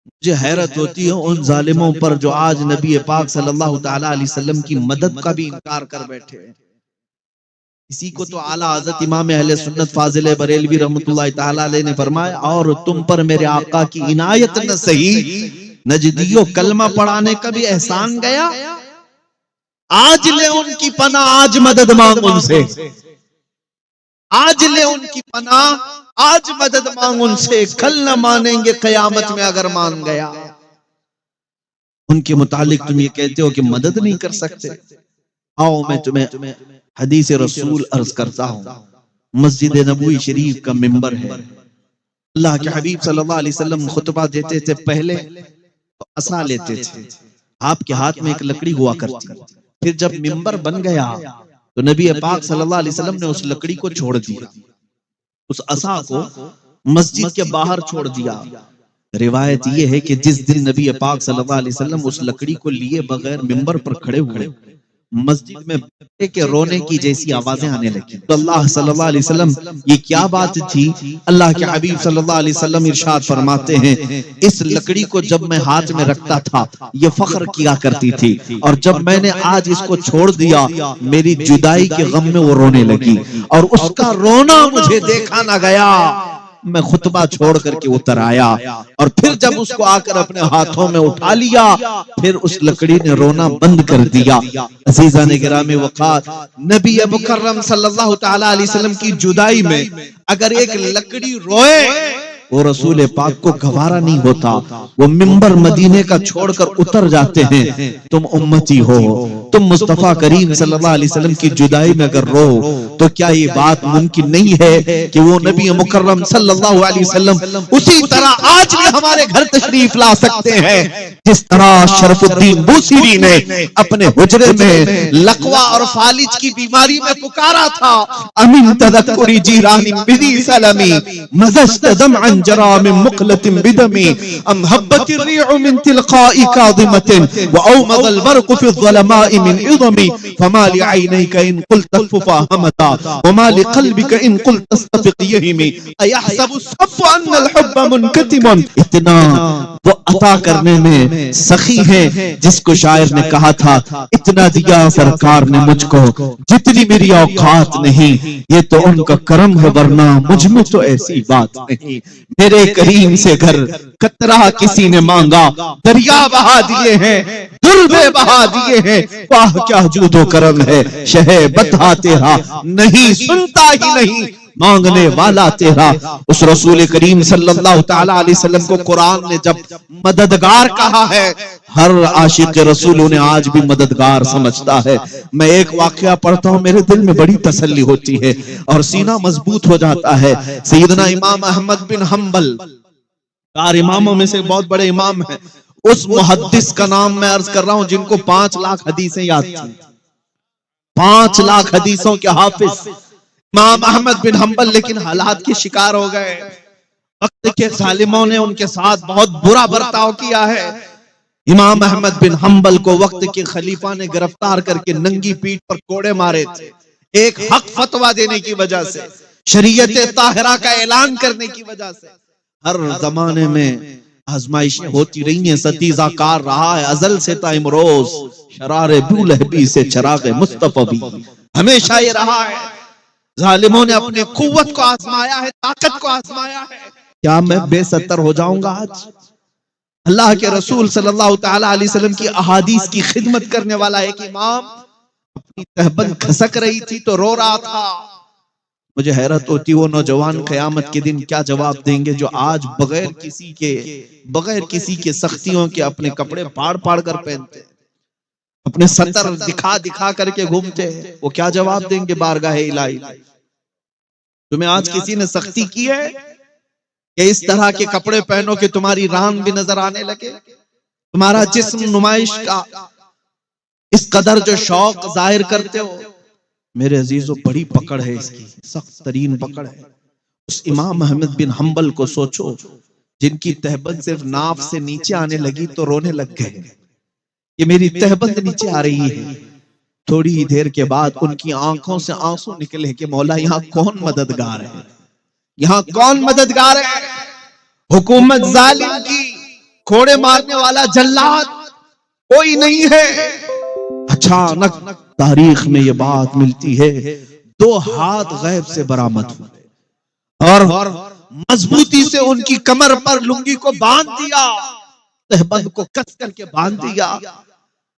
مجھے حیرت ہوتی ہے ان ظالموں پر جو آج نبی پاک صلی اللہ تعالی علیہ وسلم کی مدد کا بھی انکار کر بیٹھے ہیں۔ اسی کو تو اعلیٰ حضرت امام اہل سنت فاضل بریلوی رحمۃ اللہ تعالی علیہ نے فرمایا، اور تم پر میرے آقا کی عنایت نہ سہی، نجدیوں کلمہ پڑھانے کا بھی احسان گیا، آج لے ان کی پناہ، آج مدد مانگ ان سے، آج لے ان کی پناہ، آج مدد مانگ ان سے، کل نہ مانیں گے قیامت میں اگر مان گیا۔ ان کے متعلق تم یہ کہتے ہو کہ مدد نہیں کر سکتے؟ آؤ میں تمہیں حدیث رسول عرض کرتا ہوں۔ مسجد نبوی شریف کا ممبر ہے، اللہ کے حبیب صلی اللہ علیہ وسلم خطبہ دیتے تھے، پہلے تو عصا لیتے تھے، آپ کے ہاتھ میں ایک لکڑی ہوا کرتی، پھر جب ممبر بن گیا تو نبی پاک صلی اللہ علیہ وسلم نے اس لکڑی کو چھوڑ دیا، اس عصا کو مسجد کے باہر چھوڑ دیا۔ روایت یہ ہے کہ جس دن نبی پاک صلی اللہ علیہ وسلم اس لکڑی کو لیے بغیر ممبر پر کھڑے ہوئے، مسجد میں بچے کے رونے کی جیسی آوازیں آنے لگی۔ تو اللہ صلی اللہ علیہ وسلم یہ کیا بات تھی؟ اللہ کے حبیب صلی اللہ علیہ وسلم ارشاد فرماتے ہیں، اس لکڑی کو جب میں ہاتھ میں رکھتا تھا یہ فخر کیا کرتی تھی، اور جب میں نے آج اس کو چھوڑ دیا میری جدائی کے غم میں وہ رونے لگی، اور اس کا رونا مجھے دیکھا نہ گیا، میں خطبہ چھوڑ کر کے اتر آیا، اور پھر جب اس کو آ کر اپنے ہاتھوں میں اٹھا لیا پھر اس لکڑی نے رونا بند کر دیا۔ عزیزان گرامی وقار، نبی مکرم صلی اللہ تعالی علیہ وسلم کی جدائی میں اگر ایک لکڑی روئے وہ رسول پاک کو گوارا نہیں ہوتا، وہ ممبر مدینے کا چھوڑ کر اتر جاتے ہیں۔ تم امتی ہو، تم مصطفیٰ کریم صلی اللہ علیہ وسلم کی جدائی میں اگر رو تو کیا یہ بات ممکن نہیں ہے کہ وہ نبی مکرم صلی اللہ علیہ وسلم اسی طرح آج بھی ہمارے گھر تشریف لا سکتے ہیں، جس طرح شرف الدین بوسیری نے اپنے حجرے میں لقوا اور فالج کی بیماری میں پکارا تھا، امین تذکری جیرانی بدی سلمی مزجت دمعا جرى من مقلة بدمي أم هبت الريح من تلقاء كاظمة وأومض البرق في الظلماء من عظمي فما لعينيك إن قلت تكففا همتا وما لقلبك إن قلت تستفق يهمي أيحسب الصف أن الحب منكتم۔ اتنا وہ عطا کرنے میں سخی ہے جس کو شاعر نے کہا تھا، اتنا دیا سرکار نے مجھ کو جتنی میری اوقات نہیں، یہ تو ان کا کرم ہے ورنہ مجھ میں تو ایسی بات نہیں۔ میرے کریم سے گھر قطرہ کسی نے مانگا، دریا بہا دیے ہیں، دربے بہا دیے ہیں، واہ کیا جود و کرم ہے شہ بتا تیرا، نہیں سنتا ہی نہیں مانگنے والا تیرا۔ اس رسول کریم صلی اللہ تعالی علیہ وسلم کو قرآن نے جب مددگار کہا ہے، ہر عاشق رسول نے آج بھی مددگار سمجھتا ہے۔ میں ایک واقعہ پڑھتا ہوں، میرے دل میں بڑی تسلی ہوتی ہے اور سینہ مضبوط ہو جاتا ہے۔ سیدنا امام احمد بن حنبل چار اماموں میں سے بہت بڑے امام ہیں، اس محدث کا نام میں عرض کر رہا ہوں جن کو 5 لاکھ حدیثیں یاد تھیں، 5 لاکھ حدیثوں کے حافظ امام احمد بن حنبل، لیکن حالات کے شکار ہو گئے، وقت کے ظالموں نے ان کے ساتھ بہت برا برتاؤ کیا ہے۔ امام احمد بن حنبل کو وقت کے خلیفہ نے گرفتار کر کے ننگی پیٹھ پر کوڑے مارے تھے، ایک حق فتویٰ دینے کی وجہ سے، شریعت طاہرہ کا اعلان کرنے کی وجہ سے۔ ہر زمانے میں آزمائشیں ہوتی رہی ہیں، ستیزہ کار رہا ہے ازل سے تا امروز، شرار بولہبی سے چراغ مصطفیٰ بھی، ہمیشہ یہ رہا ہے۔ ظالموں نے اپنے قوت کو آزمایا ہے، طاقت کو آزمایا ہے۔ کیا میں بے ستر ہو جاؤں گا آج؟ اللہ کے رسول صلی اللہ تعالی علیہ وسلم کی احادیث کی خدمت کرنے والا ایک امام اپنی تہبند کھسک رہی تھی تو رو رہا تھا۔ مجھے حیرت ہوتی وہ نوجوان قیامت کے دن کیا جواب دیں گے جو آج بغیر کسی کے سختیوں کے اپنے کپڑے پاڑ پاڑ کر پہنتے، اپنے ستر دکھا دکھا کر کے گھومتے ہیں۔ وہ کیا جواب دیں گے بارگاہ الہی؟ تمہیں آج کسی نے سختی کی ہے کہ اس طرح کے کپڑے پہنو کہ تمہاری ران بھی نظر آنے لگے، تمہارا جسم نمائش کا اس قدر جو شوق ظاہر کرتے ہو؟ میرے عزیزو بڑی پکڑ ہے اس کی، سخت ترین پکڑ ہے۔ اس امام احمد بن حنبل کو سوچو جن کی تہبند صرف ناف سے نیچے آنے لگی تو رونے لگ گئے کہ میری تہبند نیچے آ رہی ہے۔ تھوڑی ہی دیر کے بعد ان کی آنکھوں سے آنسو نکلے کہ مولا یہاں کون مددگار ہے، یہاں کون مددگار ہے؟ حکومت ظالم کی کوڑے مارنے والا جلاد کوئی نہیں ہے. اچانک تاریخ میں یہ بات ملتی ہے 2 ہاتھ غیب سے برآمد ہوئے اور مضبوطی سے ان کی کمر پر لنگی کو باندھ دیا, تہبند کو کس کر کے باندھ دیا.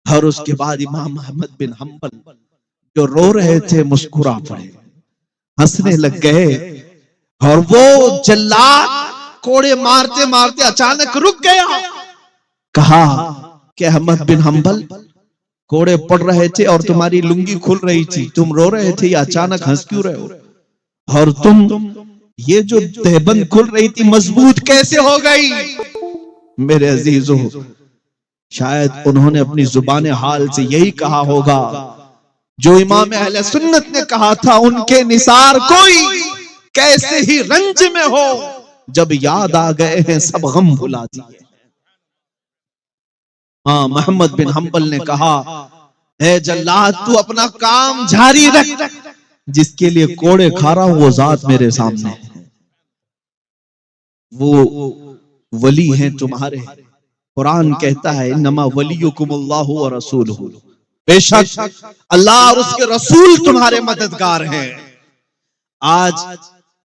اور اس کے بعد امام احمد بن حنبل جو رو رہے تھے مسکرا پڑے, ہنسنے لگ گئے. اور وہ جلاد کوڑے مارتے مارتے اچانک رک گیا. کہا کہ احمد بن حنبل کوڑے پڑ رہے تھے اور تمہاری لنگی کھل رہی تھی, تم رو رہے تھے, یا اچانک ہنس کیوں رہے ہو؟ اور تم یہ جو تہبند کھل رہی تھی مضبوط کیسے ہو گئی؟ میرے عزیزو, شاید انہوں نے اپنی زبان حال سے یہی کہا ہوگا جو امام اہل سنت نے کہا تھا, ان کے نثار کوئی کیسے ہی رنج میں ہو, جب یاد آ گئے ہیں سب غم بھلا دیے. ہاں, محمد بن حنبل نے کہا اے جلاد تو اپنا کام جاری رکھ, جس کے لیے کوڑے کھا رہا ہوں وہ ذات میرے سامنے ہے, وہ ولی ہیں تمہارے. قرآن کہتا ہے انما ولیکم اللہ ورسولہ, بے شک اللہ اور اس کے رسول تمہارے مددگار ہیں. آج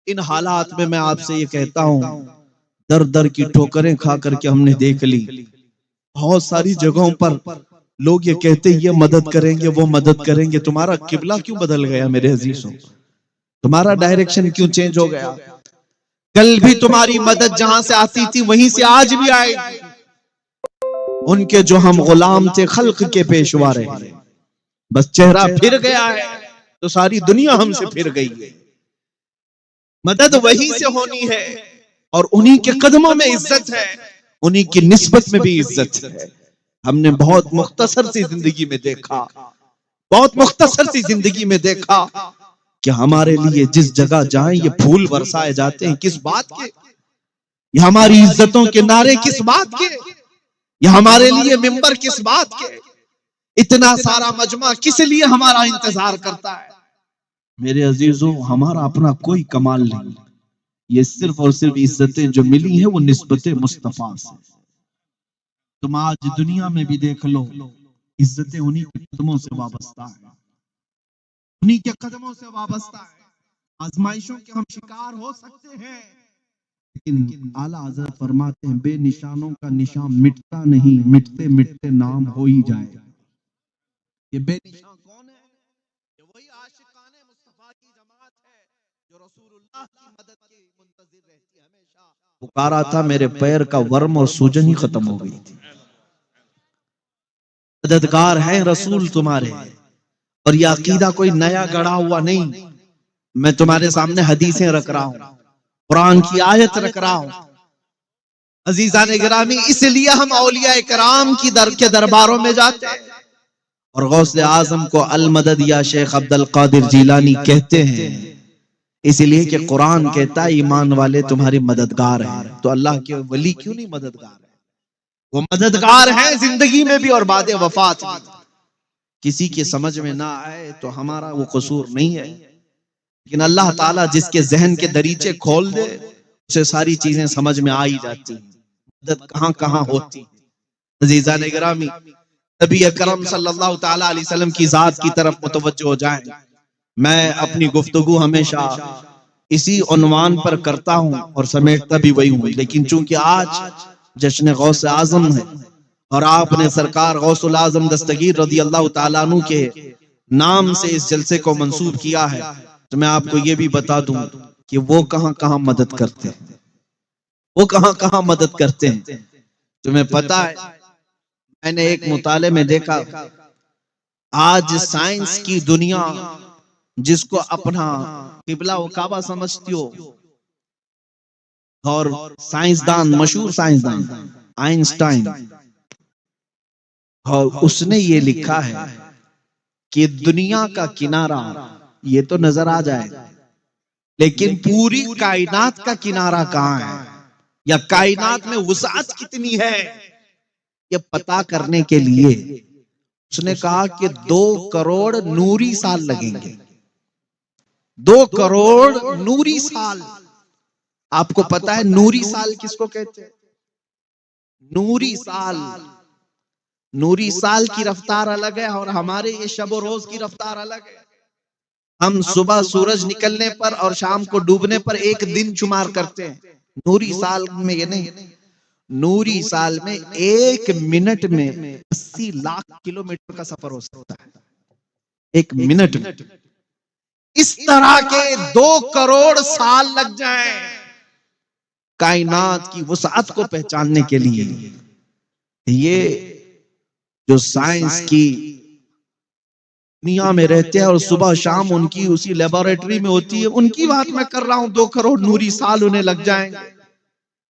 ان حالات میں آپ سے یہ کہتا ہوں, در در کی ٹھوکریں کھا کر کے ہم نے دیکھ لی. بہت ساری جگہوں پر لوگ یہ کہتے یہ مدد کریں گے وہ مدد کریں گے. تمہارا قبلہ کیوں بدل گیا میرے عزیزوں؟ تمہارا ڈائریکشن کیوں چینج ہو گیا؟ کل بھی تمہاری مدد جہاں سے آتی تھی وہیں سے آج بھی آئے. ان کے جو ہم غلام تھے خلق کے پیشوا رہے, بس چہرہ پھر گیا ہے تو ساری دنیا ہم سے پھر گئی ہے. مدد وہی سے ہونی ہے اور انہی کے قدموں میں عزت ہے, انہی کی نسبت میں بھی عزت ہے. ہم نے بہت مختصر سی زندگی میں دیکھا, بہت مختصر سی زندگی میں دیکھا کہ ہمارے لیے جس جگہ جائیں یہ پھول برسائے جاتے ہیں, کس بات کے؟ یہ ہماری عزتوں کے نعرے کس بات کے؟ یہ ہمارے لیے ممبر کس بات کے؟ اتنا سارا مجمع کس لیے ہمارا انتظار کرتا ہے؟ میرے عزیزوں, ہمارا اپنا کوئی کمال نہیں, یہ صرف اور صرف عزتیں جو ملی ہیں وہ نسبت مصطفیٰ سے. تم آج دنیا میں بھی دیکھ لو, عزتیں انہی کے قدموں سے وابستہ ہیں, انہی کے قدموں سے وابستہ ہے. آزمائشوں کے ہم شکار ہو سکتے ہیں, لیکن اعلیٰ حضرت فرماتے ہیں بے نشانوں کا نشان مٹتا نہیں, مٹتے مٹتے نام ہو ہی جائے. یہ بے نشان کون ہے؟ یہ وہی عاشقان مصطفیٰ کی جماعت ہے جو رسول اللہ کی مدد کی منتظر رہتی ہے. ہمیشہ پکارا تھا, میرے پیر کا ورم اور سوجن ہی ختم ہو گئی تھی. مددگار ہیں رسول تمہارے, اور یہ عقیدہ کوئی نیا گڑھا ہوا نہیں. میں تمہارے سامنے حدیثیں رکھ رہا ہوں, قرآن کی آیت رکھ رہا ہوں. عزیزان گرامی, اس لیے ہم اولیاء کرام کی کے درباروں میں جاتے ہیں اور غوث اعظم کو المدد یا شیخ عبد القادر جیلانی کہتے ہیں, اس لیے کہ قرآن کہتا ہے ایمان والے تمہاری مددگار ہیں. تو اللہ کے ولی کیوں نہیں مددگار ہیں؟ وہ مددگار ہیں زندگی میں بھی اور بعد وفات بھی. کسی کے سمجھ میں نہ آئے تو ہمارا وہ قصور نہیں ہے, لیکن اللہ تعالیٰ جس کے ذہن کے دریچے کھول دے اسے ساری چیزیں سمجھ میں آ ہی جاتی ہیں, مدد کہاں کہاں ہوتی. عزیزان گرامی, نبی اکرم صلی اللہ تعالیٰ علیہ وسلم کی ذات کی طرف متوجہ ہو جائیں. میں اپنی گفتگو ہمیشہ اسی عنوان پر کرتا ہوں اور سمیٹتا بھی وہی ہوں, لیکن چونکہ آج جشن غوث اعظم ہے اور آپ نے سرکار غوث الاعظم دستگیر رضی اللہ تعالیٰ عنہ کے نام سے اس جلسے کو منسوب کیا ہے, تو میں آپ کو یہ بھی بتا دوں کہ وہ کہاں کہاں مدد کرتے ہیں, وہ کہاں کہاں مدد کرتے ہیں. تمہیں پتا ہے, میں نے ایک مطالعے میں دیکھا, آج سائنس کی دنیا جس کو اپنا قبلہ و کعبہ سمجھتی ہو, اور سائنسدان, مشہور سائنسدان آئنسٹائن, اور اس نے یہ لکھا ہے کہ دنیا کا کنارہ یہ تو نظر آ جائے, لیکن پوری کائنات کا کنارہ کہاں ہے, یا کائنات میں وسعت کتنی ہے, یہ پتا کرنے کے لیے اس نے کہا کہ 2 کروڑ نوری سال لگیں گے. 2 کروڑ نوری سال. آپ کو پتا ہے نوری سال کس کو کہتے ہیں؟ نوری سال کی رفتار الگ ہے اور ہمارے یہ شب و روز کی رفتار الگ ہے. ہم صبح سورج نکلنے پر اور شام کو ڈوبنے پر ایک دن شمار کرتے ہیں. نوری سال میں یہ نہیں. نوری سال میں ایک منٹ میں 80 لاکھ کلومیٹر کا سفر ہو سکتا ہے. ایک منٹ میں اس طرح کے 2 کروڑ سال لگ جائیں کائنات کی وسعت کو پہچاننے کے لیے. یہ جو سائنس کی دنیا میں رہتے ہیں اور صبح شام ان کی اسی لیبارٹری میں ہوتی ہے، ان کی بات میں کر رہا ہوں. 2 کروڑ نوری سال انہیں لگ جائیں.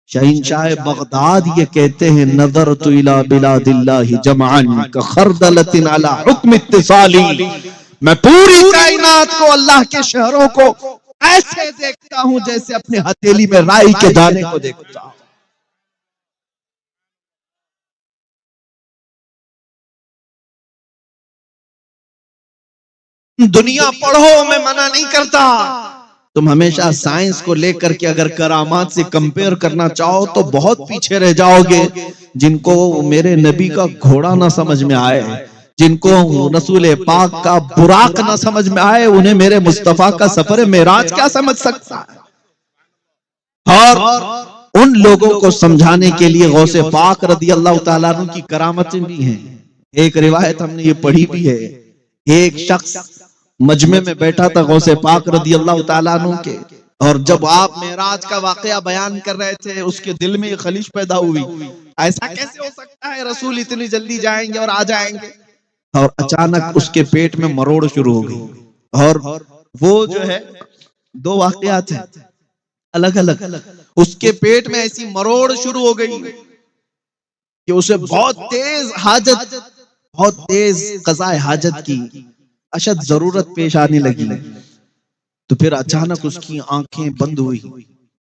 شہنشاہ بغداد یہ کہتے ہیں نظرت الی بلاد اللہ جمعا کخردلۃ علی حکم اتصالی. میں پوری کائنات کو، اللہ کے شہروں کو ایسے دیکھتا ہوں جیسے اپنے ہتھیلی میں رائی کے دانے کو دیکھتا ہوں. دنیا پڑھو، میں منع نہیں کرتا. تم ہمیشہ سائنس کو لے کر کے اگر کرامات سے کمپیئر کرنا چاہو تو بہت پیچھے رہ جاؤ گے. جن کو میرے نبی کا گھوڑا نہ سمجھ میں آئے، جن کو رسول پاک کا براق نہ سمجھ میں آئے، انہیں میرے مصطفیٰ کا سفر معراج کیا سمجھ سکتا ہے؟ اور ان لوگوں کو سمجھانے کے لیے غوث پاک رضی اللہ تعالیٰ عنہ کی کرامتیں بھی ہیں. ایک روایت ہم نے یہ پڑھی بھی ہے. ایک شخص مجمع میں بیٹھا تھا غوث پاک رضی اللہ تعالیٰ عنہ کے، اور جب آپ معراج کا واقعہ بیان کر رہے تھے اس کے دل میں یہ خلیش پیدا ہوئی، ایسا کیسے ہو سکتا ہے رسول اتنی جلدی جائیں گے اور آ جائیں گے؟ اور اچانک اس کے پیٹ میں مروڑ شروع ہو گئی. اور وہ جو ہے 2 واقعات ہیں الگ الگ. اس کے پیٹ میں ایسی مروڑ شروع ہو گئی کہ اسے بہت تیز قضاء حاجت کی اشد ضرورت پیش آنے لگی. تو پھر اچانک اس کی آنکھیں بند ہوئی.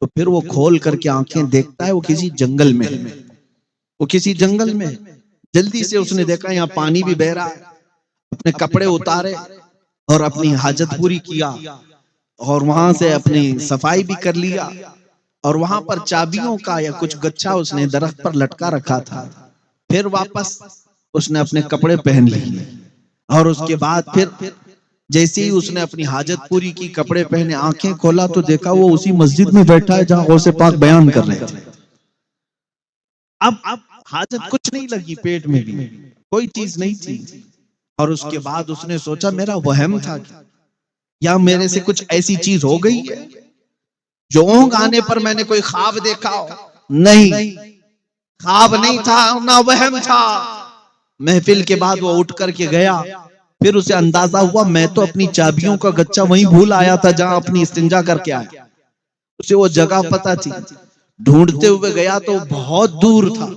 تو پھر وہ کھول کر کے آنکھیں دیکھتا ہے وہ کسی جنگل میں. جلدی سے اس نے دیکھا یہاں پانی بھی بہ رہا ہے. اپنے کپڑے اتارے اور اپنی حاجت پوری کیا اور وہاں سے اپنی صفائی بھی کر لیا. اور وہاں پر چابیوں کا یا کچھ گچھا اس نے درخت پر لٹکا رکھا تھا. پھر واپس اس نے اپنے کپڑے پہن لیے اور اس کے بعد پھر جیسے ہی اس نے اپنی حاجت پوری کی، کپڑے پہنے، آنکھیں کھولا تو دیکھا وہ اسی مسجد میں بیٹھا ہے جہاں غوث پاک بیان کر رہے تھے. اب حاجت کچھ نہیں لگی، پیٹ میں بھی کوئی چیز نہیں تھی. اور اس کے بعد اس نے سوچا میرا وہم تھا یا میرے سے کچھ ایسی چیز ہو گئی ہے جو اونگ آنے پر میں نے کوئی خواب دیکھا ہو. نہیں، خواب نہیں تھا نہ وہم تھا. محفل کے بعد وہ اٹھ کر کے گیا. پھر اسے اندازہ ہوا میں تو اپنی چابیوں کا گچھا وہیں بھول آیا تھا جہاں اپنی استنجا کر کے آیا. اسے وہ جگہ پتا تھی. ڈھونڈتے ہوئے گیا تو بہت دور تھا،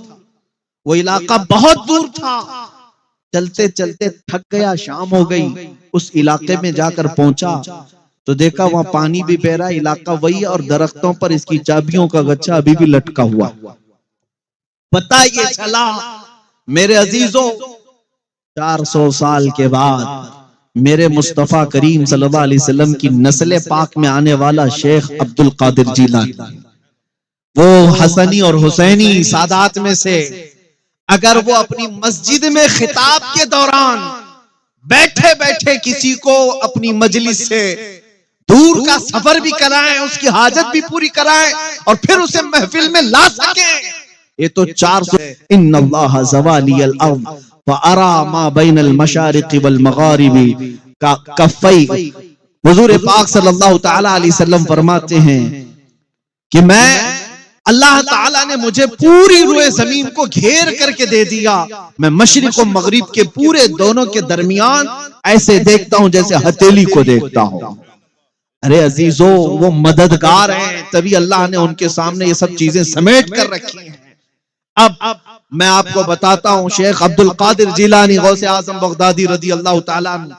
وہ علاقہ بہت دور تھا. چلتے چلتے تھک گیا، شام ہو گئی. اس علاقے میں جا کر پہنچا تو دیکھا وہاں پانی بھی بہ رہا، علاقہ وہی اور درختوں پر اس کی چابیوں کا گچھا ابھی بھی لٹکا ہوا. پتہ یہ چلا میرے عزیزوں 400 سال کے بعد میرے مصطفیٰ کریم صلی اللہ علیہ وسلم کی نسل پاک میں آنے والا شیخ عبد القادر جیلانی، وہ حسنی اور حسینی سادات میں سے، اگر وہ اپنی مسجد میں خطاب کے دوران بیٹھے بیٹھے کسی کو اپنی مجلس سے دور کا سفر بھی کرائیں، اس کی حاجت بھی پوری کرائیں اور پھر اسے محفل میں لا سکیں، یہ تو 400 ان اللہ زوالی الارض وارا ما بین المشارق والمغارب کفی. حضور پاک صلی اللہ تعالی علیہ وسلم فرماتے ہیں کہ میں اللہ تعالیٰ نے مجھے پوری روئے زمین کو گھیر کر کے دے دیا، میں مشرق و مغرب کے پورے دونوں کے درمیان ایسے دیکھتا ہوں جیسے ہتھیلی کو دیکھتا ہوں. ارے عزیزو وہ مددگار ہیں، تبھی اللہ نے ان کے سامنے یہ سب چیزیں سمیٹ کر رکھی ہیں. اب میں آپ کو بتاتا ہوں شیخ عبد القادر جیلانی غوث اعظم بغدادی رضی اللہ تعالیٰ عنہ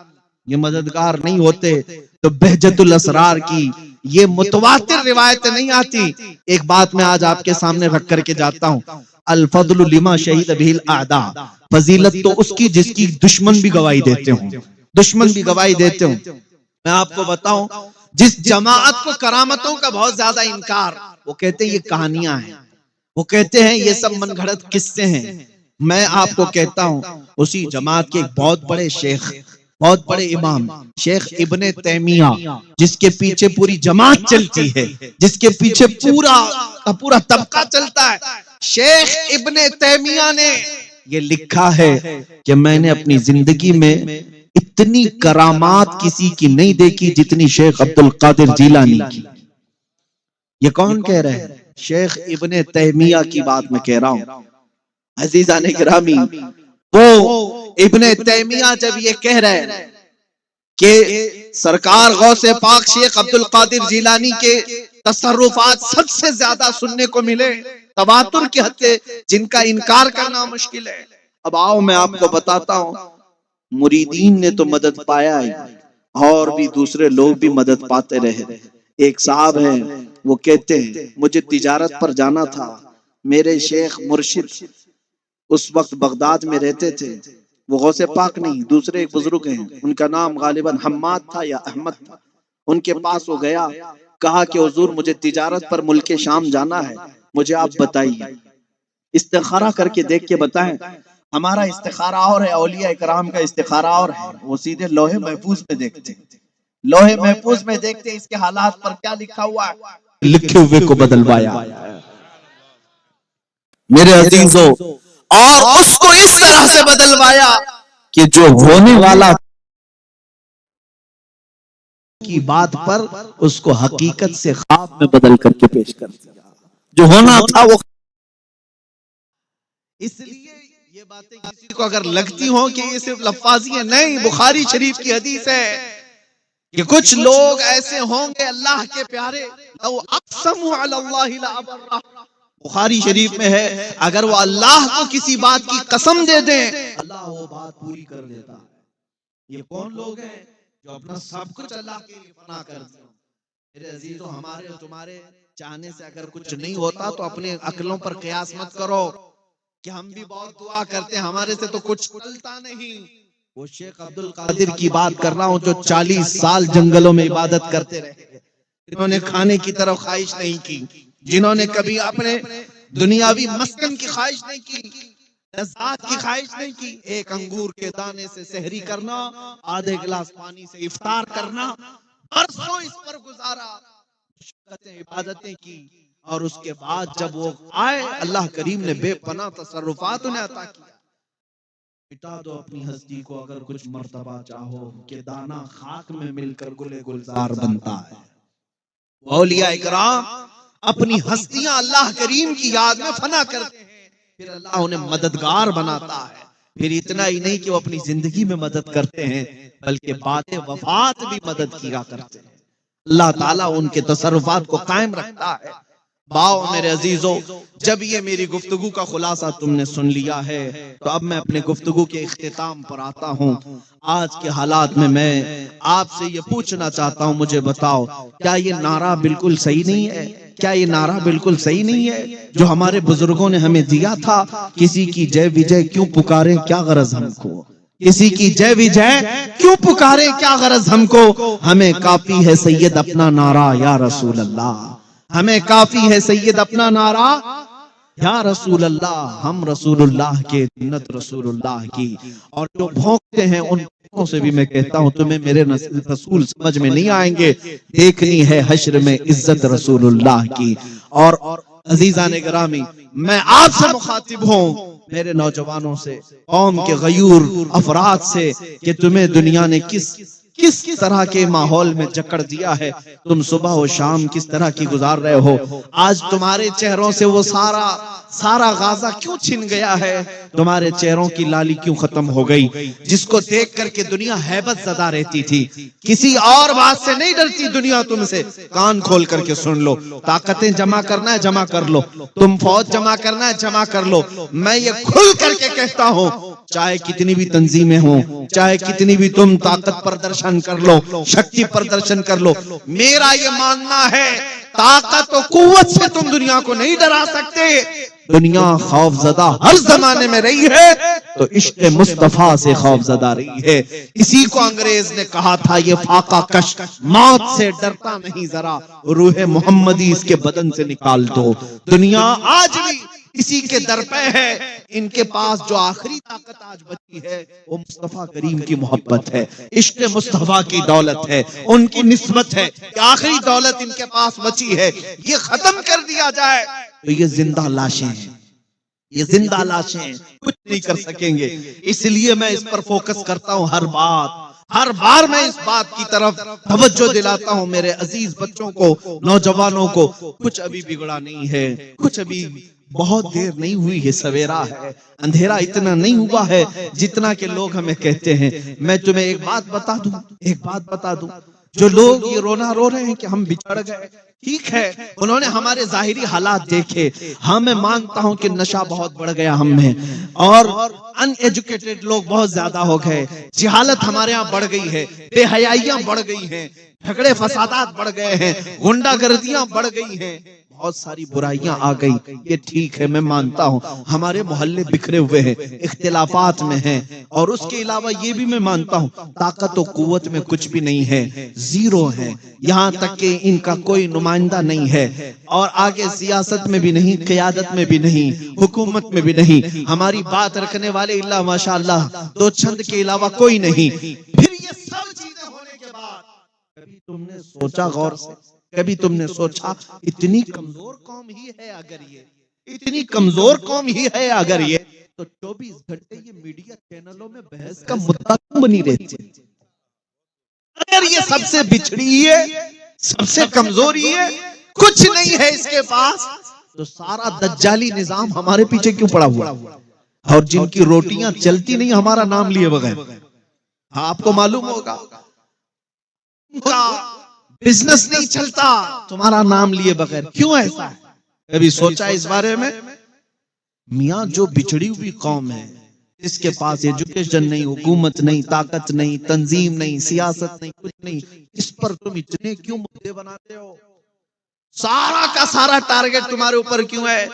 یہ مددگار نہیں ہوتے تو بہجت الاسرار کی یہ متواتر روایتیں نہیں آتی. ایک بات میں آج آپ کے سامنے رکھ کر کے جاتا ہوں، الفضل لما شہید بہ الاعداء، فضیلت تو اس کی جس کی دشمن بھی گواہی دیتے ہوں، دشمن بھی گواہی دیتے ہوں. میں آپ کو بتاؤں جس جماعت کو کرامتوں کا بہت زیادہ انکار، وہ کہتے ہیں یہ کہانیاں ہیں، وہ کہتے ہیں یہ سب من گھڑت قصے ہیں. میں آپ کو کہتا ہوں اسی جماعت کے ایک بہت بڑے شیخ، بہت بڑے امام شیخ ابن تیمیہ، جس کے پیچھے پوری جماعت چلتی ہے، جس کے پیچھے پورا طبقہ چلتا ہے، شیخ ابن تیمیہ نے یہ لکھا ہے کہ میں نے اپنی زندگی میں اتنی کرامات کسی کی نہیں دیکھی جتنی شیخ عبد القادر جیلانی کی. یہ کون کہہ رہے ہیں؟ شیخ ابن تیمیہ کی بات میں کہہ رہا ہوں. عزیزان گرامی، وہ ابن تیمیہ جب یہ کہہ رہے ہیں کہ سرکار غوث پاک شیخ عبد القادر جیلانی کے تصرفات سب سے زیادہ سننے کو ملے، تواتر کی حد سے، جن کا انکار کرنا مشکل ہے. اب آؤ میں آپ کو بتاتا ہوں، مریدین نے تو مدد پایا ہی، اور بھی دوسرے لوگ بھی مدد پاتے رہے. ایک صاحب ہیں، وہ کہتے ہیں مجھے تجارت پر جانا تھا، میرے شیخ مرشد اس وقت بغداد میں رہتے تھے، وہ غوث پاک نہیں، دوسرے ایک بزرگ ہیں، ان کا نام غالباً حماد تھا یا احمد تھا. ان کے پاس وہ گیا، کہا کہ حضور مجھے تجارت پر ملک شام جانا ہے، مجھے آپ بتائیے، استخارہ کر کے دیکھ کے بتائیں. ہمارا استخارہ اور ہے، اولیاء کرام کا استخارہ اور ہے. وہ سیدھے لوہے محفوظ میں دیکھتے، لوہے محفوظ میں دیکھتے اس کے حالات پر کیا لکھا ہوا ہے، لکھے ہوئے کو بدلوایا. میرے عزیزو، اور اس کو اس طرح سے بدلوایا کہ جو ہونے والا کی بات پر اس کو حقیقت سے خواب میں بدل کر کے پیش کر دیا. جو ہونا تھا وہ. اس لیے یہ باتیں کسی کو اگر لگتی ہوں کہ یہ صرف لفاظی ہیں، نہیں، بخاری شریف کی حدیث ہے کہ کچھ لوگ ایسے ہوں گے اللہ کے پیارے، لو اقسموا علی اللہ لابرہ، بخاری شریف میں ہے اگر وہ اللہ کو کسی بات کی قسم دے دیں اللہ وہ بات پوری کر دیتا ہے. یہ کون لوگ ہیں جو اپنا سب کچھ اللہ کے لیے فنا کر دیں؟ میرے عزیزو، ہمارے اور تمہارے چاہنے سے اگر کچھ نہیں ہوتا تو اپنے عقلوں پر قیاس مت کرو کہ ہم بھی بہت دعا کرتے ہیں ہمارے سے تو کچھ چلتا نہیں. وہ شیخ عبد القادر کی بات کر رہا ہوں جو 40 سال جنگلوں میں عبادت کرتے رہے، جنہوں نے کھانے کی طرف خواہش نہیں کی، جنہوں نے کبھی اپنے دنیاوی مسکن کی خواہش نہیں کی، لذات کی خواہش نہیں کی. ایک انگور کے دانے سے سحری کرنا، آدھے گلاس پانی سے افطار کرنا، برسوں اس پر گزارا، مشقتیں عبادتیں کی، اور اس کے بعد جب وہ آئے اللہ کریم نے بے پناہ تصرفات انہیں عطا کیا. مٹا دو اپنی ہستی کو اگر کچھ مرتبہ چاہو کہ دانا خاک میں مل کر گلے گلزار بنتا ہے. اولیاء اکرام اپنی ہستیاں اللہ کریم کی یاد میں فنا کرتے ہیں، پھر اللہ انہیں مددگار بناتا ہے. پھر اتنا ہی نہیں کہ وہ اپنی زندگی میں مدد کرتے ہیں بلکہ بعد وفات بھی مدد کیا کرتے ہیں. اللہ تعالیٰ ان کے تصرفات کو قائم رکھتا ہے. باؤ میرے عزیزو، جب یہ میری گفتگو کا خلاصہ تم نے سن لیا ہے تو اب میں اپنے گفتگو کے اختتام پر آتا ہوں. آج کے حالات میں آپ سے یہ پوچھنا چاہتا ہوں، مجھے بتاؤ کیا یہ نعرہ بالکل صحیح نہیں ہے؟ کیا یہ نعرہ بالکل صحیح نہیں ہے جو ہمارے بزرگوں نے ہمیں دیا تھا؟ کسی کی جے وجے کیوں پکاریں، کیا غرض ہم کو؟ کسی کی جے وجے کیوں پکاریں، کیا غرض ہم کو؟ ہمیں کافی ہے سید اپنا نعرہ یا رسول اللہ، ہمیں کافی ہے سید اپنا نعرہ یا رسول اللہ. ہم رسول اللہ کے، جنت رسول اللہ کی. اور جو بھونکتے ہیں ان بھونکوں سے بھی میں کہتا ہوں تمہیں میرے رسول سمجھ میں نہیں آئیں گے، دیکھنی ہے حشر میں عزت رسول اللہ کی. اور عزیزان گرامی، میں آپ سے مخاطب ہوں، میرے نوجوانوں سے، قوم کے غیور افراد سے، کہ تمہیں دنیا نے کس طرح کے ماحول میں جکڑ دیا ہے، تم صبح و شام کس طرح کی گزار رہے ہو. آج تمہارے چہروں سے وہ سارا غازہ کیوں چھن گیا ہے؟ تمہارے چہروں کی لالی کیوں ختم ہو گئی؟ جس کو دیکھ کر کے دنیا ہیبت زدہ رہتی تھی، کسی اور بات سے نہیں ڈرتی دنیا تم سے. کان کھول کر کے سن لو، طاقتیں جمع کرنا ہے جمع کر لو، تم فوج جمع کرنا ہے جمع کر لو. میں یہ کھل کر کے کہتا ہوں چاہے کتنی بھی تنظیمیں ہوں، چاہے کتنی بھی تم طاقت پردرشن کر لو، شکتی پردرشن کر لو، میرا یہ ماننا ہے طاقت و قوت سے تم دنیا کو نہیں ڈرا سکتے۔ دنیا خوف زدہ ہر زمانے میں رہی ہے تو عشق مصطفیٰ سے خوف زدہ رہی ہے۔ اسی کو انگریز نے کہا تھا یہ فاقہ کش موت سے ڈرتا نہیں ذرا، روح محمدی اس کے بدن سے نکال دو۔ دنیا آج بھی اسی کے در پہ ہے، ان کے پاس جو آخری طاقت آج بچی ہے وہ مصطفیٰ کریم کی محبت ہے، عشق مصطفیٰ کی دولت ہے، ان کی نسبت ہے کہ آخری دولت ان کے پاس بچی ہے، یہ ختم کر دیا جائے تو یہ زندہ لاشیں ہیں، یہ زندہ لاشیں ہیں، کچھ نہیں کر سکیں گے۔ اس لیے میں اس پر فوکس کرتا ہوں، ہر بار میں اس بات کی طرف توجہ دلاتا ہوں میرے عزیز بچوں کو، نوجوانوں کو، کچھ ابھی بگڑا نہیں ہے، کچھ ابھی بہت دیر نہیں ہوئی ہے، سویرا ہے، اندھیرا اتنا نہیں ہوا ہے جتنا کہ لوگ ہمیں کہتے ہیں۔ میں تمہیں ایک بات بتا دوں، جو لوگ یہ رونا رو رہے ہیں کہ ہم بچھڑ گئے، ٹھیک ہے، انہوں نے ہمارے ظاہری حالات دیکھے، ہاں میں مانتا ہوں کہ نشہ بہت بڑھ گیا ہم میں، اور ان ایجوکیٹڈ لوگ بہت زیادہ ہو گئے، جہالت ہمارے ہاں بڑھ گئی ہے، بے حیائیاں بڑھ گئی ہیں، جھگڑے فسادات بڑھ گئے ہیں، غنڈہ گردیاں بڑھ گئی ہیں، بہت ساری برائیاں آ گئی، یہ ٹھیک ہے، میں مانتا ہوں ہمارے محلے بکھرے ہوئے ہیں، اختلافات میں ہیں، اور اس کے علاوہ یہ بھی میں مانتا ہوں طاقت و قوت میں کچھ بھی نہیں ہے، زیرو ہے، یہاں تک کہ ان کا کوئی نمائندہ نہیں ہے، اور آگے سیاست میں بھی نہیں، قیادت میں بھی نہیں، حکومت میں بھی نہیں، ہماری بات رکھنے والے اللہ ماشاءاللہ دو چند کے علاوہ کوئی نہیں۔ پھر یہ سب چیزیں ہونے کے بعد کبھی تم نے سوچا غور سے، کبھی تم نے سوچا اتنی کمزور قوم ہی ہے اگر اتنی کمزور قوم ہی ہے اگر یہ تو 24 گھنٹے یہ میڈیا چینلوں میں بحث کا مدعا کیوں بنی رہتی ہے؟ اگر یہ سب سے بچھڑی ہے، سب سے کمزوری ہے، کچھ نہیں ہے اس کے پاس، تو سارا دجالی نظام ہمارے پیچھے کیوں پڑا ہوا؟ اور جن کی روٹیاں چلتی نہیں ہمارا نام لیے بغیر، آپ کو معلوم ہوگا بزنس نہیں چلتا تمہارا نام لیے بغیر، کیوں ایسا ہے؟ کبھی سوچا اس بارے میں؟ میاں جو بچھڑی ہوئی قوم ہے، اس کے پاس ایجوکیشن نہیں، حکومت نہیں، طاقت نہیں، تنظیم نہیں، سیاست نہیں، کچھ نہیں، اس پر تم اتنے کیوں مدعے بناتے ہو؟ سارا کا سارا ٹارگٹ تمہارے اوپر کیوں ہے؟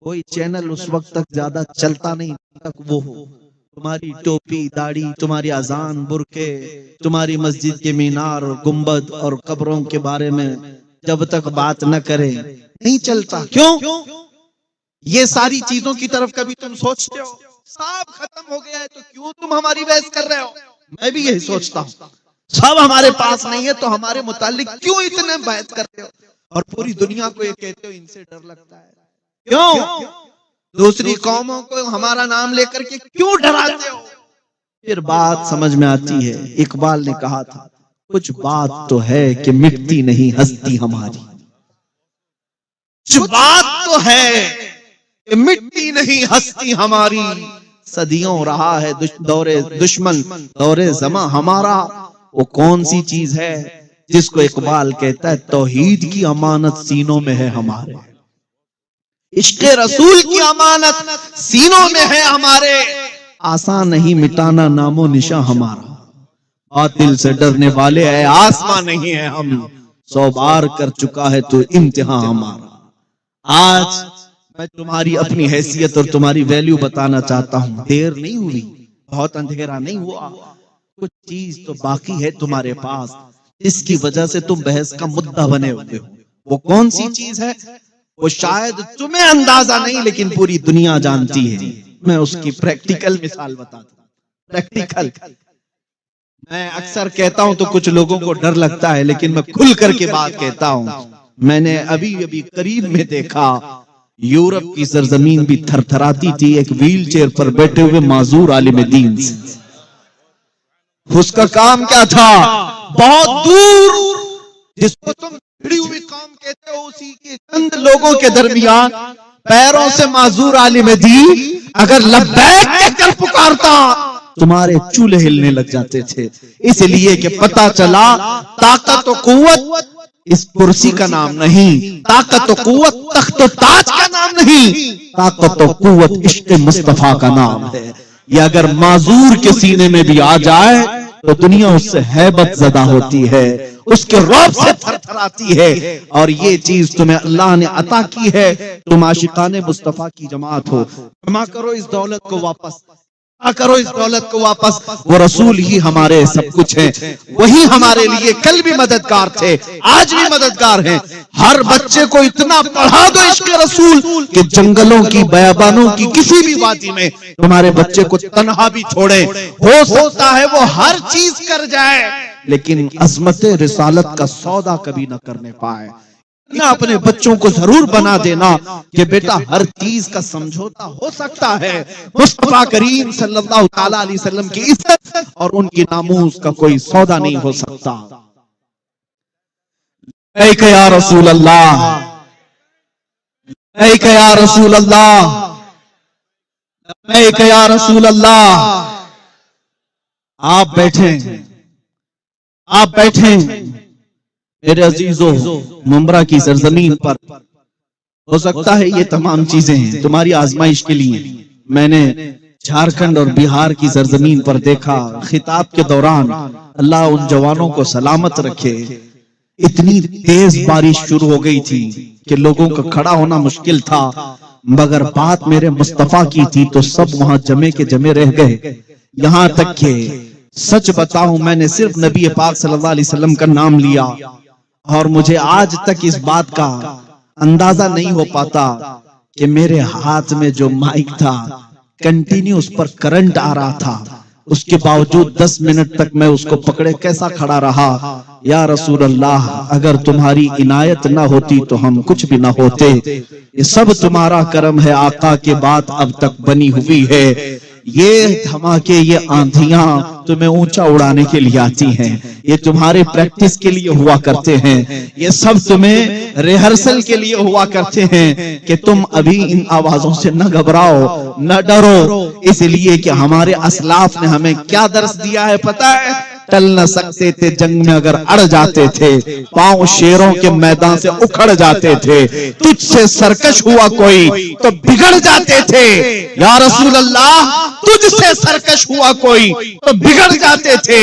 کوئی چینل اس وقت تک زیادہ چلتا نہیں تک وہ تمہاری ٹوپی داڑھی، تمہاری اذان، برقعے، تمہاری مسجد کے مینار اور گنبد اور قبروں کے بارے میں جب تک بات نہ کرے نہیں چلتا۔ کیوں؟ یہ ساری چیزوں کی طرف کبھی تم سوچتے ہو؟ سب ختم ہو گیا ہے تو کیوں تم ہماری بحث کر رہے ہو؟ میں بھی یہی سوچتا ہوں، سب ہمارے پاس نہیں ہے تو ہمارے متعلق کیوں اتنے بحث کرتے ہو؟ اور پوری دنیا کو یہ کہتے ہو ان سے ڈر لگتا ہے، کیوں؟ دوسری قوموں کو ہمارا نام لے کر کے کیوں ڈراتے ہو؟ پھر بات سمجھ میں آتی ہے، اقبال نے کہا تھا کچھ بات تو ہے کہ مٹتی نہیں ہستی ہماری، کچھ بات تو ہے کہ مٹتی نہیں ہستی ہماری، صدیوں رہا ہے دور دشمن دور زماں ہمارا، وہ کون سی چیز ہے جس کو اقبال کہتا ہے توحید کی امانت سینوں میں ہے ہمارے، عشق رسول کی امانت سینوں میں ہے ہمارے، آسان نہیں مٹانا نام و نشاں ہمارا، باطل سے ڈرنے والے اے آسمان نہیں ہے ہم، 100 بار کر چکا ہے تو امتحان ہمارا۔ آج میں تمہاری اپنی حیثیت اور تمہاری ویلیو بتانا چاہتا ہوں، دیر نہیں ہوئی، بہت اندھیرا نہیں ہوا، کچھ چیز تو باقی ہے تمہارے پاس اس کی وجہ سے تم بحث کا مدعا بنے ہوتے ہو۔ وہ کون سی چیز ہے؟ وہ شاید تمہیں اندازہ نہیں لیکن پوری دنیا جانتی ہے۔ میں اس کی پریکٹیکل مثال بتاتا ہوں، پریکٹیکل۔ میں اکثر کہتا ہوں تو کچھ لوگوں کو ڈر لگتا ہے لیکن میں کھل کر کے بات کہتا ہوں۔ میں نے ابھی قریب میں دیکھا یورپ کی سرزمین بھی تھر تھراتی تھی ایک ویل چیئر پر بیٹھے ہوئے معذور عالم دین سے۔ اس کا کام کیا تھا؟ بہت دور جس کو تم بھیڑی ہوئی قوم کہتے ہو اسی کے چند لوگوں کے درمیان پیروں سے معذور عالم دین اگر لبیک کہہ کر پکارتا تمہارے چولہے ہلنے لگ جاتے تھے، اس لیے کہ پتا چلا طاقت و قوت اس کرسی کا نام نہیں، طاقت و قوت تخت و تاج کا نام نہیں، طاقت و قوت عشق مصطفیٰ کا نام ہے۔ یہ اگر معذور کے سینے میں بھی آ جائے تو دنیا اس سے ہیبت زدہ ہوتی ہے، اس کے رعب سے تھر تھر آتی ہے، اور یہ چیز تمہیں اللہ نے عطا کی ہے۔ تم عاشقان مصطفیٰ کی جماعت ہو، جمع کرو اس دولت کو واپس، کرو اس دولت کو واپس۔ وہ رسول ہی ہمارے سب کچھ ہیں، وہی ہمارے لیے کل بھی مددگار تھے، آج بھی مددگار ہیں۔ ہر بچے کو اتنا پڑھا دو عشق رسول کہ جنگلوں کی بیابانوں کی کسی بھی وادی میں تمہارے بچے کو تنہا بھی چھوڑے، ہو سکتا ہے وہ ہر چیز کر جائے لیکن عظمت رسالت کا سودا کبھی نہ کرنے پائے۔ نہ اپنے بچوں کو ضرور بنا دینا کہ بیٹا ہر چیز کا سمجھوتا ہو سکتا ہے، مصطفیٰ کریم صلی اللہ تعالی علیہ وسلم کی عزت اور ان کی ناموس کا کوئی سودا نہیں ہو سکتا۔ لبیک یا رسول اللہ، لبیک یا رسول اللہ، لبیک یا رسول اللہ۔ آپ بیٹھیں، آپ بیٹھیں میرے عزیزو، ممبرا کی سرزمین پر ہو سکتا ہے یہ تمام چیزیں ہیں تمہاری آزمائش کے لیے۔ میں نے جھارکھنڈ اور بہار کی سرزمین پر دیکھا، خطاب کے دوران اللہ ان جوانوں کو سلامت رکھے، اتنی تیز بارش شروع ہو گئی تھی کہ لوگوں کا کھڑا ہونا مشکل تھا، مگر بات میرے مصطفیٰ کی تھی تو سب وہاں جمے کے جمے رہ گئے۔ یہاں تک کہ سچ بتاؤں میں نے صرف نبی پاک صلی اللہ علیہ وسلم کا نام لیا اور مجھے آج تک اس بات کا اندازہ نہیں ہو پاتا کہ میرے ہاتھ میں جو مائک تھا کنٹینیو اس پر کرنٹ آ رہا تھا، اس کے باوجود 10 منٹ تک میں اس کو پکڑے کیسا کھڑا رہا۔ یا رسول اللہ، اگر تمہاری عنایت نہ ہوتی تو ہم کچھ بھی نہ ہوتے، یہ سب تمہارا کرم ہے آقا، کے بات اب تک بنی ہوئی ہے۔ یہ دھماکے، یہ آندھیاں تمہیں اونچا اڑانے کے لیے آتی ہیں، یہ تمہارے پریکٹس کے لیے ہوا کرتے ہیں، یہ سب تمہیں ریہرسل کے لیے ہوا کرتے ہیں کہ تم ابھی ان آوازوں سے نہ گھبراؤ، نہ ڈرو، اس لیے کہ ہمارے اسلاف نے ہمیں کیا درس دیا ہے پتہ ہے؟ ٹل نہ سکتے تھے جنگ میں اگر اڑ جاتے تھے، پاؤں شیروں کے میدان سے اکھڑ جاتے تھے، تجھ سے سرکش ہوا کوئی تو بگڑ جاتے تھے۔ یا رسول اللہ، تجھ سے سرکش ہوا کوئی تو بگڑ جاتے تھے۔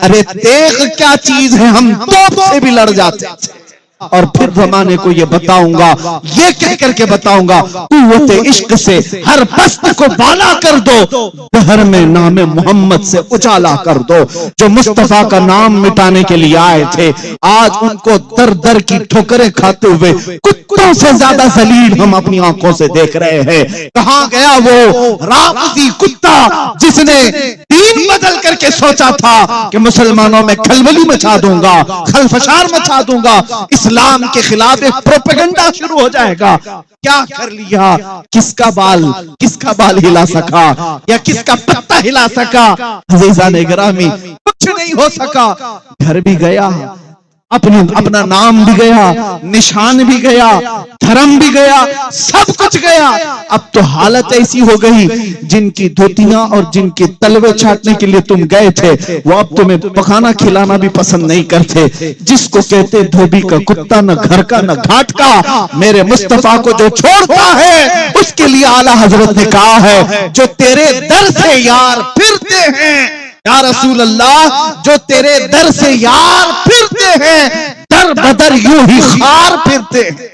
ارے دیکھ کیا چیز ہے، ہم توپ سے بھی لڑ جاتے تھے۔ اور پھر زمانے کو یہ بتاؤں گا، یہ کہہ کر کے بتاؤں گا، قوت عشق سے ہر پست کو بالا کر دو، دہر میں نام محمد سے اجالا کر دو۔ جو مصطفیٰ کا نام مٹانے کے لیے آئے تھے، آج ان کو در در کی ٹھوکریں کھاتے ہوئے کتوں سے زیادہ ذلیل ہم اپنی آنکھوں سے دیکھ رہے ہیں۔ کہاں گیا وہ رافضی کتا جس نے دین بدل کر کے سوچا تھا کہ مسلمانوں میں کھلبلی مچا دوں گا، خلفشار مچا دوں گا، اسلام کے خلاف ایک پروپیگنڈا شروع ہو جائے گا۔ کیا کر لیا؟ کس کا بال ہلا سکا یا کس کا پتہ ہلا سکا؟ عزیزان گرامی، کچھ نہیں ہو سکا۔ گھر بھی گیا، اپنا نام بھی گیا، نشان بھی گیا، دھرم بھی گیا، سب کچھ گیا۔ اب تو حالت ایسی ہو گئی، جن کی دھوتیاں اور جن کی تلوے چھاٹنے کے لیے تم گئے تھے، وہ اب تمہیں پکانا کھلانا بھی پسند نہیں کرتے۔ جس کو کہتے دھوبی کا کتا، نہ گھر کا نہ گھاٹ کا، میرے مصطفیٰ کو جو چھوڑتا ہے اس کے لیے اعلیٰ حضرت نے کہا ہے، جو تیرے در سے یار پھرتے ہیں، یا رسول اللہ، جو تیرے در سے یار پھرتے ہیں، در بدر یوں ہی خار پھرتے ہیں۔